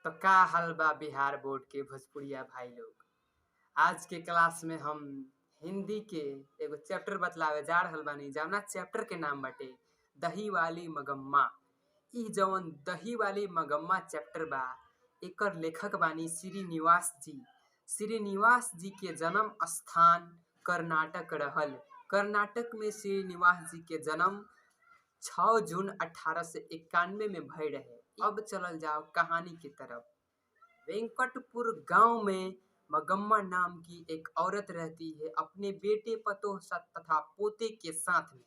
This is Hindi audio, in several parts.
तो का हाल बा बिहार बोर्ड के भोजपुरिया भाई लोग। आज के क्लास में हम हिंदी के एगो चैप्टर बतलावे जा रहल बानी, जवना चैप्टर के नाम बाटे दही वाली मगम्मा। इ जवन दही वाली मगम्मा चैप्टर बा, एकर लेखक बानी श्रीनिवास जी। श्रीनिवास जी के जन्म स्थान कर्नाटक रहल। कर्नाटक में श्रीनिवास जी के जन्म 6 जून 1891 में भय रहे। अब चलल जाओ कहानी की तरफ। वेंकटपुर गांव में मगम्मा नाम की एक औरत रहती है अपने बेटे पतोह तथा पोते के साथ में।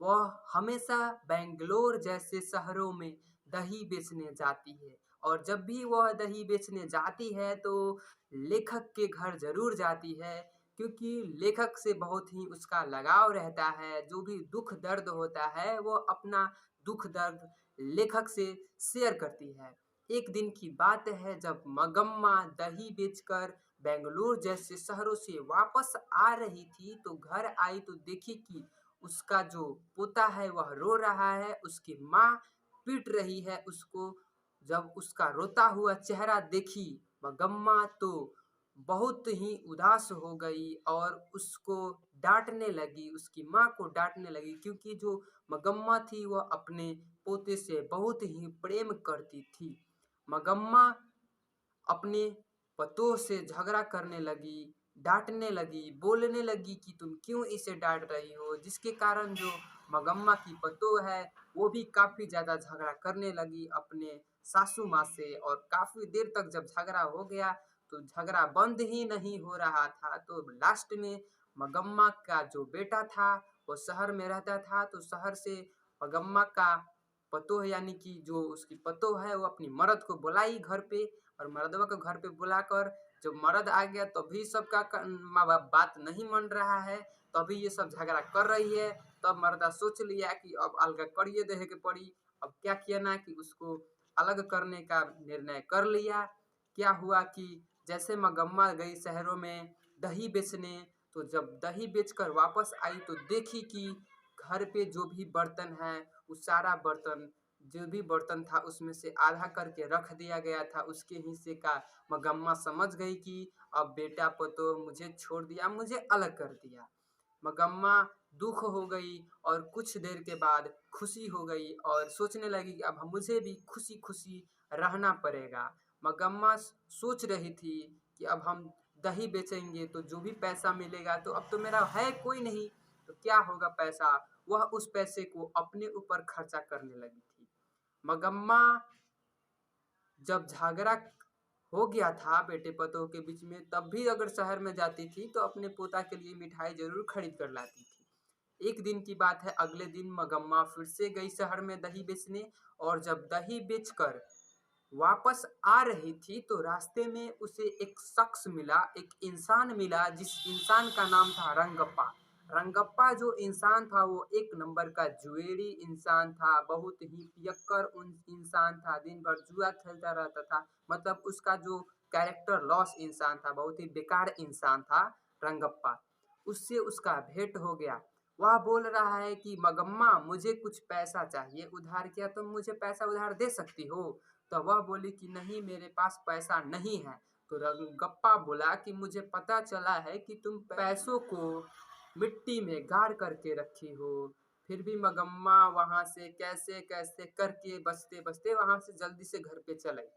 वह हमेशा बेंगलोर जैसे शहरों में दही बेचने जाती है, और जब भी वह दही बेचने जाती है तो लेखक के घर जरूर जाती है, क्योंकि लेखक से बहुत ही उसका लगाव रहता है। जो भी दुख दर्द होता है वो अपना दुख दर्द लेखक से शेयर करती है। एक दिन की बात है, जब मगम्मा दही बेचकर बेंगलुरु जैसे शहरों से वापस आ रही थी तो घर आई तो देखी कि उसका जो पोता है वह रो रहा है, उसकी माँ पीट रही है उसको। जब उसका रोता हुआ चेहरा देखी मगम्मा तो बहुत ही उदास हो गई और उसको डांटने लगी, उसकी माँ को डांटने लगी, क्योंकि जो मगम्मा थी वह अपने पोते से बहुत ही प्रेम करती थी। मगम्मा अपने पतोह से झगड़ा करने लगी, डांटने लगी, बोलने लगी कि तुम क्यों इसे डांट रही हो, जिसके कारण जो मगम्मा की पतोह है वो भी काफी ज्यादा झगड़ा करने लगी अपने सासू माँ से। और काफी देर तक जब झगड़ा हो गया तो झगड़ा बंद ही नहीं हो रहा था, तो लास्ट में मगम्मा का जो बेटा था वो शहर में रहता था, तो शहर से मगम्मा का पतोह यानी कि जो उसकी पतोह है वो अपनी मर्द को बुलाई घर पे, और मर्दवा को घर पे बुलाकर जब मर्द आ गया तभी सबका माँ बाप बात नहीं मान रहा है, तभी ये सब झगड़ा कर रही है। तब मर्दा सोच लिया कि अब अलग करिए देहे के पड़ी। अब क्या किया ना कि उसको अलग करने का निर्णय कर लिया। क्या हुआ कि जैसे मगम्मा गई शहरों में दही बेचने, तो जब दही बेचकर वापस आई तो देखी कि घर पे जो भी बर्तन है वो सारा बर्तन, जो भी बर्तन था उसमें से आधा करके रख दिया गया था उसके हिस्से का। मगम्मा समझ गई कि अब बेटा पतोह मुझे छोड़ दिया, मुझे अलग कर दिया। मगम्मा दुख हो गई और कुछ देर के बाद खुशी हो गई और सोचने लगी कि अब मुझे भी खुशी खुशी रहना पड़ेगा। मगम्मा सोच रही थी कि अब हम दही बेचेंगे तो जो भी पैसा मिलेगा, तो अब तो मेरा है कोई नहीं, तो क्या होगा पैसा। वह उस पैसे को अपने ऊपर खर्चा करने लगी थी। मगम्मा जब झगड़ा हो गया था बेटे पतोह के बीच में, तब भी अगर शहर में जाती थी तो अपने पोता के लिए मिठाई जरूर खरीद कर लाती थी। एक दिन की बात है, अगले दिन मगम्मा फिर से गई शहर में दही बेचने, और जब दही बेचकर वापस आ रही थी तो रास्ते में उसे एक शख्स मिला, एक इंसान मिला, जिस इंसान का नाम था रंगप्पा। रंगप्पा जो इंसान था वो एक नंबर का जुएरी इंसान था, बहुत ही पियक्कर इंसान था, दिन भर जुआ खेलता रहता था। मतलब उसका जो कैरेक्टर लॉस इंसान था, बहुत ही बेकार इंसान था रंगप्पा। उससे उसका भेंट हो गया। वह बोल रहा है कि मगम्मा मुझे कुछ पैसा चाहिए उधार, क्या तुम मुझे पैसा उधार दे सकती हो। तो वह बोली कि नहीं मेरे पास पैसा नहीं है। तो रंगप्पा बोला कि मुझे पता चला है कि तुम पैसों को मिट्टी में गाड़ करके रखी हो। फिर भी मगम्मा वहां से कैसे कैसे करके बचते बचते वहां से जल्दी से घर पे चले।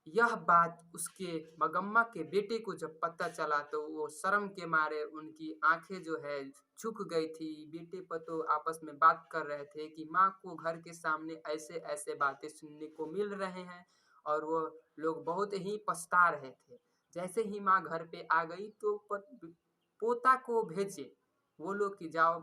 यह बात उसके मगम्मा के बेटे को जब पता चला तो वो शर्म के मारे उनकी आंखें जो है झुक गई थी। बेटे पतोह आपस में बात कर रहे थे कि माँ को घर के सामने ऐसे ऐसे बातें सुनने को मिल रहे हैं, और वो लोग बहुत ही पछता रहे थे। जैसे ही माँ घर पे आ गई तो पोता को भेजे वो लोग कि जाओ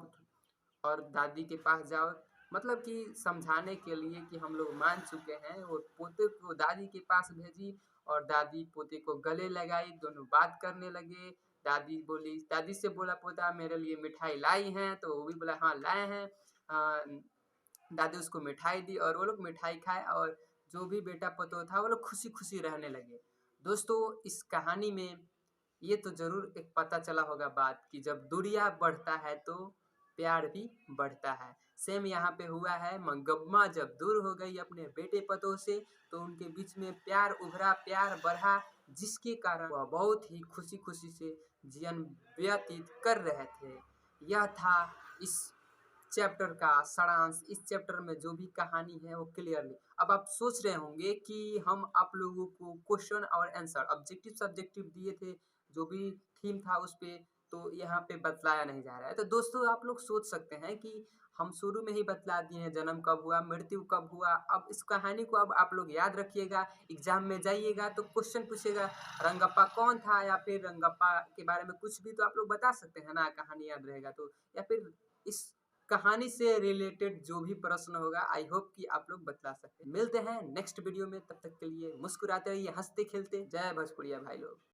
और दादी के पास जाओ, मतलब कि समझाने के लिए कि हम लोग मान चुके हैं। वो पोते को दादी के पास भेजी और दादी पोते को गले लगाई, दोनों बात करने लगे। दादी बोली, दादी से बोला पोता मेरे लिए मिठाई लाई हैं, तो वो भी बोला हाँ लाए हैं। दादी उसको मिठाई दी और वो लोग मिठाई खाए, और जो भी बेटा पतोह था वो लोग खुशी खुशी रहने लगे। दोस्तों इस कहानी में ये तो जरूर एक पता चला होगा बात कि जब दूरिया बढ़ता है तो प्यार भी बढ़ता है। सेम यहाँ पे हुआ है, मंगम्मा जब दूर हो गई अपने बेटे पतोह से तो उनके बीच में प्यार उभरा, प्यार बढ़ा, जिसके कारण वह बहुत ही खुशी-खुशी से जीवन व्यतीत कर रहे थे। यह था इस चैप्टर का सारांश। इस चैप्टर में जो भी कहानी है वो क्लियरली, अब आप सोच रहे होंगे कि हम आप लोगों को क्वेश्चन और आंसर ऑब्जेक्टिव सब्जेक्टिव दिए थे, जो भी थीम था उस पे, तो यहाँ पे बतलाया नहीं जा रहा है। तो दोस्तों आप लोग सोच सकते हैं कि हम शुरू में ही बतला दिए हैं जन्म कब हुआ, मृत्यु कब हुआ। अब इस कहानी को अब आप लोग याद रखिएगा, एग्जाम में जाइएगा तो क्वेश्चन पूछेगा रंगप्पा कौन था, या फिर रंगप्पा के बारे में कुछ भी तो आप लोग बता सकते हैं ना, कहानी याद रहेगा तो। या फिर इस कहानी से रिलेटेड जो भी प्रश्न होगा, आई होप कि आप लोग बतला सकते हैं। मिलते हैं नेक्स्ट वीडियो में, तब तक के लिए मुस्कुराते रहिए, हंसते खेलते। जय भोजपुरिया भाई लोग।